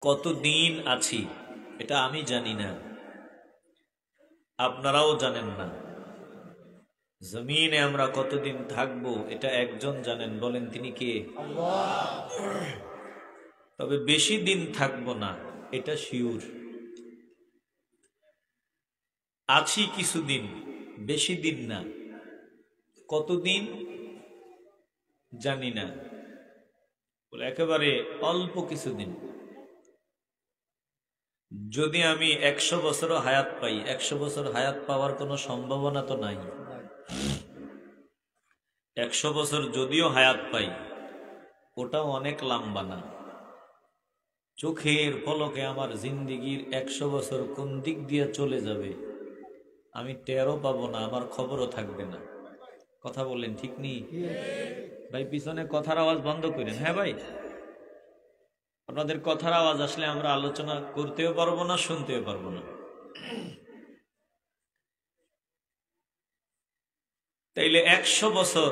কতদিন আছি এটা আমি জানি না, আপনারাও জানেন না। জমিনে আমরা কতদিন থাকবো এটা একজন জানেন, বলেন তিনি কে? তবে বেশি দিন থাকবো না এটা শিওর। আছি কিছুদিন, বেশি দিন না। কতদিন জানি না, বলে একেবারে অল্প কিছুদিন। যদি আমি 100 বছরও হায়াত পাই, 100 বছর হায়াত পাওয়ার কোনো সম্ভাবনা তো নাই। 100 বছর যদিও হায়াত পাই, ওটাও অনেক লম্বা না। চোখের পলকে আমার জিন্দিগির 100 বছর কোন দিক দিয়ে চলে যাবে আমি টেরও পাবো না, আমার খবরও থাকবে না। কথা বললেন ঠিক নেই ভাই? পিছনে কথার আওয়াজ বন্ধ করেন। হ্যাঁ ভাই, আপনাদের কথার আওয়াজ আসলে আমরা আলোচনা করতেও পারবো না, শুনতেও পারবো না। তাইলে 100 বছর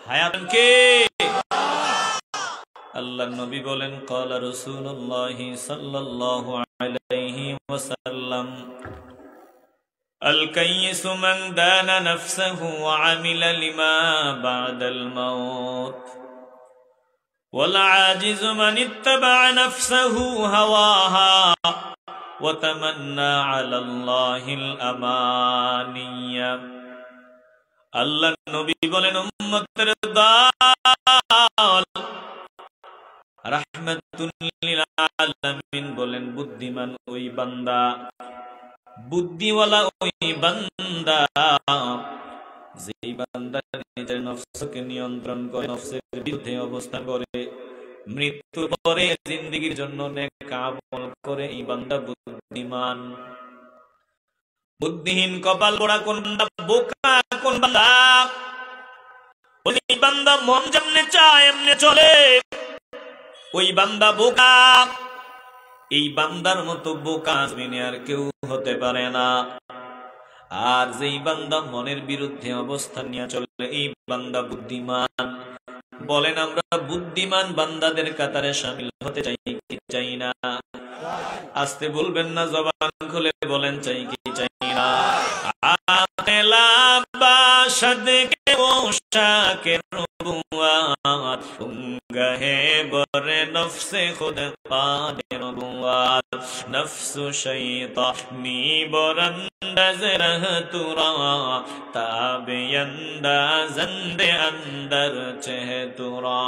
হায়াত কে? আল্লাহ নবী বলেন, ক্বালা রাসূলুল্লাহ সাল্লাল্লাহু আলাইহি ওয়াসাল্লাম, আল কাইয়িসু মান দানা নাফসাহু ওয়া আমিলা লিমা বা'দাল মাউত ওয়াল আজিজু মান ইত্তাবা'a নাফসাহু হাওয়াহা ওয়া তামান্না 'আলাল্লাহিল আমানিয়া। আল্লাহ নবী বলেন, উম্মতের দল রাহমাতুল লিল আলামিন বলেন, বুদ্ধিমান ওই বান্দা, বুদ্ধিওয়ালা ওই বান্দা, যেই বান্দা নিজের নফসকে নিয়ন্ত্রণ করে, নফসের বিরুদ্ধে অবস্থান করে, মৃত্যুর পরে জিন্দেগীর জন্য নেক আমল করে, এই বান্দা বুদ্ধিমান। বুদ্ধিহীন কপাল পোড়া কোন বান্দা, বোকা কোন বান্দা? ওই বান্দা মন যেমনে চায় এমনে চলে, ওই বান্দা বোকা। এই বান্দার মতো বোকা জমিনে আর কেউ হতে পারে না। আর যেই বান্দা মনের বিরুদ্ধে অবস্থান নিয়ে চলে, এই বান্দা বুদ্ধিমান। বলেন আমরা বুদ্ধিমান বান্দাদের কাতারে শামিল হতে চাই কি চাই না? আস্তে বলবেন না, জবান খুলে বলেন চাই কি চাই না? আকেলা বাশদ কে ওশা কে নবুয়াত গহে বরে নফসে খুদ কাদে নবুয়াত নফসু শৈতানি বরন্দাজ রহ তুরা তাবে আন্দাজন্দে অন্দর চেহ তুরা।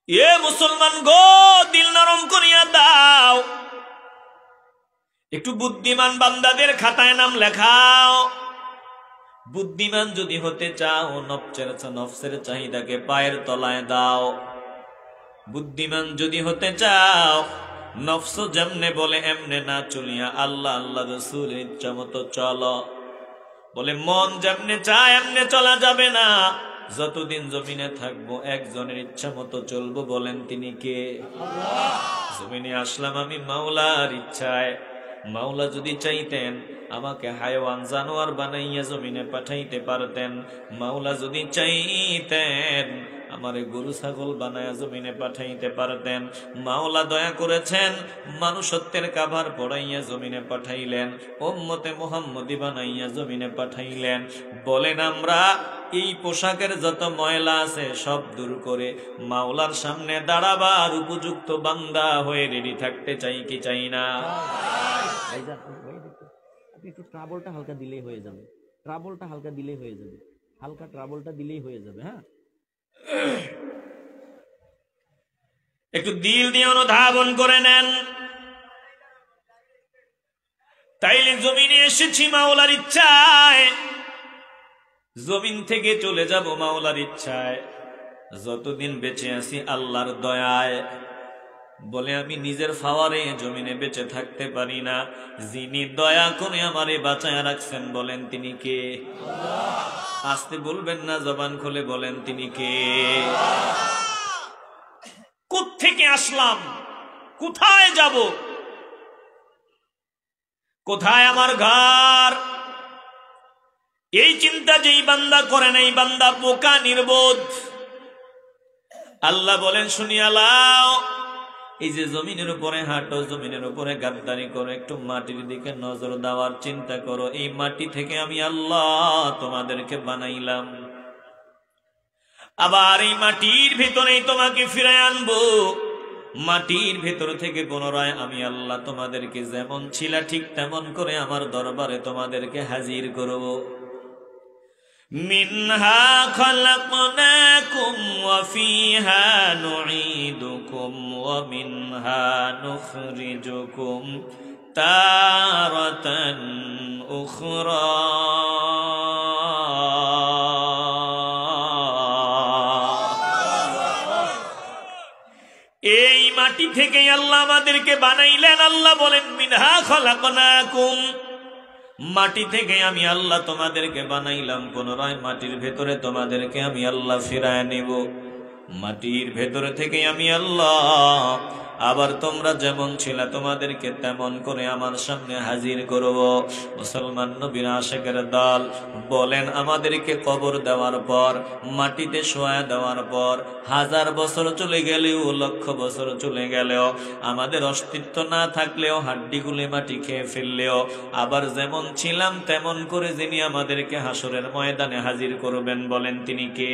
এ মুসলমান গো, দিল নরম করিয়া দাও, একটু বুদ্ধিমান বান্দাদের খাতায় নাম লেখাও। বুদ্ধিমান যদি হতে চাও, নফসের চাহিদাকে পায়ের তলায় দাও। বুদ্ধিমান যদি হতে চাও, নফস যেমনে বলে এমনে না চলিয়া আল্লাহ আল্লাহ রাসূলের ইচ্ছা মতো চলো। বলে মন যেমনে চায় এমনে চলা যাবে না। যতদিন জমিনে থাকবো একজনের ইচ্ছা মতো চলবো, বলেন তিনি কে? জমিনে আসলাম আমি মাওলার ইচ্ছায়। মাওলা যদি চাইতেন আমাকে হায়াওয়ান জানোয়ার বানাইয়া জমিনে পাঠাইতে পারতেন। মাওলা যদি চাইতেন আমারে গরু ছাগল বানায়া জমিনে পাঠাইতে পারতেন। মাওলা দয়া করেছেন, মানুষত্বের কাভার পড়াইয়া জমিনে পাঠাইলেন, উম্মতে মুহাম্মদী বানাইয়া জমিনে পাঠাইলেন। বলেন আমরা এই পোশাকের যত ময়লা আছে সব দূর করে মাওলার সামনে দাঁড়াবার উপযুক্ত বান্দা হয়ে রেডি থাকতে চাই কি চাই না? একটু ট্রাবলটা হালকা দিলেই হয়ে যাবে, ট্রাবলটা হালকা দিলেই হয়ে যাবে, হালকা ট্রাবলটা দিলেই হয়ে যাবে। হ্যাঁ, একটু দিল দিয়ে অনুধাবন করে নেন। তাইলে জমিনে এসেছি মাওলার ইচ্ছায়, জমিন থেকে চলে যাব মাওলার ইচ্ছায়। যতদিন বেঁচে আছি আল্লাহর দয়ায়। বলে আমি নিজের ফাওয়ারে জমিনে বেঁচে থাকতে পারি না। যিনি দয়া করে আমারে বাঁচায় রাখছেন, বলেন তিনি কে? আস্তে বলবেন না, জবান খুলে বলেন তিনি কে? কোত্থেকে আসলাম, কোথায় যাব, কোথায় আমার ঘর? এই চিন্তা যেই বান্দা করে না, এই বান্দা বোকা, নির্বোধ। আল্লাহ বলেন শুনিয়া লাও, এই যে জমিনের উপরে হাঁটো, জমিনের উপরে গাদ্দারি করো, একটু মাটির দিকে নজর দেওয়ার চিন্তা করো। এই মাটি থেকে আমি আল্লাহ তোমাদেরকে বানাইলাম, আবার এই মাটির ভিতরেই তোমাকে ফিরে আনবো। মাটির ভেতর থেকে পুনরায় আমি আল্লাহ তোমাদেরকে যেমন ছিলা ঠিক তেমন করে আমার দরবারে তোমাদেরকে হাজির করব। মিনহা খালাকনাকুম ওয়া ফিহা নুঈদুকুম ওয়া মিনহা নুখরিজুকুম তারাতান উখরা। এই মাটি থেকে আল্লাহ আমাদেরকে বানাইলেন। আল্লাহ বলেন মিনহা খালাকনাকুম, মাটি থেকে আমি আল্লাহ তোমাদেরকে বানাইলাম, পুনরায় মাটির ভেতরে তোমাদেরকে আমি আল্লাহ ফিরায় নেব। মাটির ভেতরে থেকে আমি আল্লাহ আবার তোমরা যেমন ছিলা তোমাদেরকে তেমন করে আমার সামনে হাজির করব। মুসলমান নবীর আশিকের দল বলেন, আমাদেরকে কবর দেওয়ার পর, মাটিতে শোয়া দেওয়ার পর 1000 বছর চলে গেলেও, 1,00,000 বছর চলে গেলেও, আমাদের অস্তিত্ব না থাকলেও, হাড্ডিগুলি মাটি খেয়ে ফেললেও, আবার যেমন ছিলাম তেমন করে যিনি আমাদেরকে হাসরের ময়দানে হাজির করবেন, বলেন তিনি কে?